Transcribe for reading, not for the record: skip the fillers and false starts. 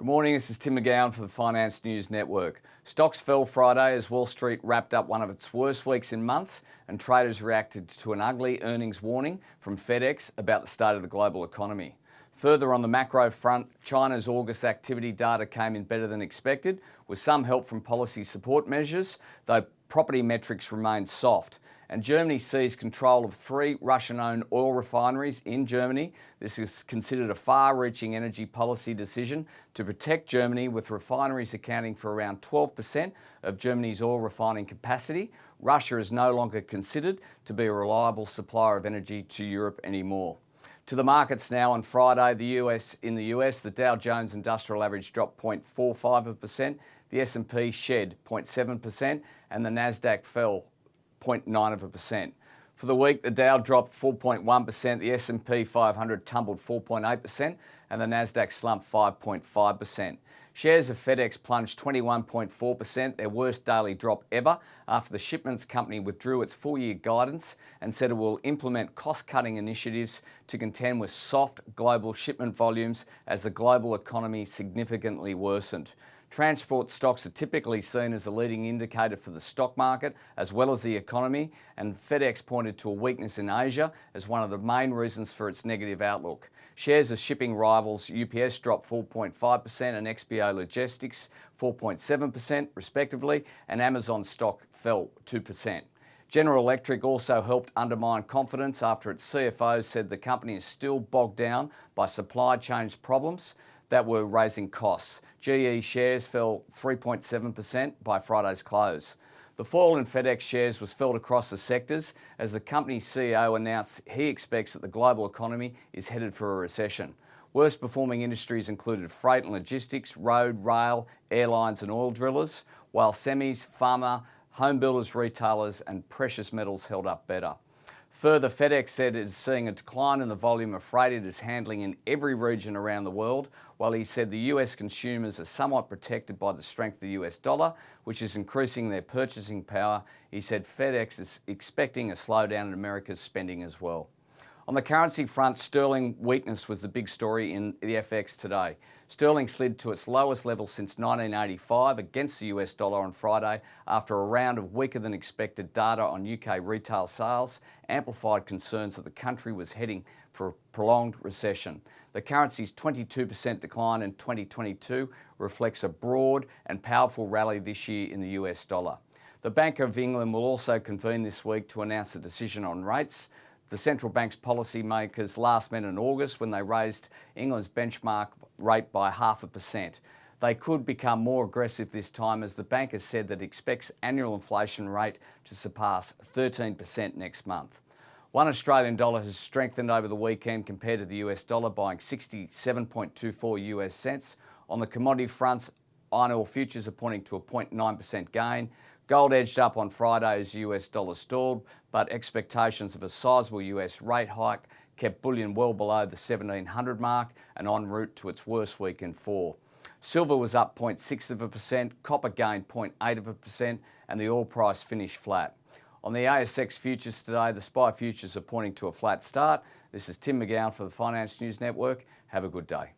Good morning, this is Tim McGowan for the Finance News Network. Stocks fell Friday as Wall Street wrapped up one of its worst weeks in months and traders reacted to an ugly earnings warning from FedEx about the state of the global economy. Further on the macro front, China's August activity data came in better than expected, with some help from policy support measures, though property metrics remained soft. And Germany seized control of 3 Russian-owned oil refineries in Germany. This is considered a far-reaching energy policy decision to protect Germany, with refineries accounting for around 12% of Germany's oil refining capacity. Russia is no longer considered to be a reliable supplier of energy to Europe anymore. To the markets now. On Friday, in the US, the Dow Jones Industrial Average dropped 0.45%, the S&P shed 0.7%, and the Nasdaq fell 0.9%. For the week, the Dow dropped 4.1%, the S&P 500 tumbled 4.8%, and the Nasdaq slumped 5.5%. Shares of FedEx plunged 21.4%, their worst daily drop ever, after the shipments company withdrew its full-year guidance and said it will implement cost-cutting initiatives to contend with soft global shipment volumes as the global economy significantly worsened. Transport stocks are typically seen as a leading indicator for the stock market as well as the economy, and FedEx pointed to a weakness in Asia as one of the main reasons for its negative outlook. Shares of shipping rivals UPS dropped 4.5% and XPO Logistics 4.7% respectively, and Amazon stock fell 2%. General Electric also helped undermine confidence after its CFO said the company is still bogged down by supply chain problems that were raising costs. GE shares fell 3.7% by Friday's close. The fall in FedEx shares was felt across the sectors as the company's CEO announced he expects that the global economy is headed for a recession. Worst performing industries included freight and logistics, road, rail, airlines and oil drillers, while semis, pharma, home builders, retailers and precious metals held up better. Further, FedEx said it is seeing a decline in the volume of freight it is handling in every region around the world, while he said the US consumers are somewhat protected by the strength of the US dollar, which is increasing their purchasing power. He said FedEx is expecting a slowdown in America's spending as well. On the currency front, sterling weakness was the big story in the FX today. Sterling slid to its lowest level since 1985 against the US dollar on Friday after a round of weaker than expected data on UK retail sales amplified concerns that the country was heading for a prolonged recession. The currency's 22% decline in 2022 reflects a broad and powerful rally this year in the US dollar. The Bank of England will also convene this week to announce a decision on rates. The central bank's policymakers last met in August when they raised England's benchmark rate by 0.5%. They could become more aggressive this time, as the bank has said that it expects annual inflation rate to surpass 13% next month. One Australian dollar has strengthened over the weekend compared to the US dollar, buying 67.24 US cents. On the commodity fronts, iron ore futures are pointing to a 0.9% gain. Gold edged up on Friday as US dollar stalled, but expectations of a sizable US rate hike kept bullion well below the 1700 mark and en route to its worst week in 4. Silver was up 0.6%, copper gained 0.8%, and the oil price finished flat. On the ASX futures today, the SPI futures are pointing to a flat start. This is Tim McGowan for the Finance News Network. Have a good day.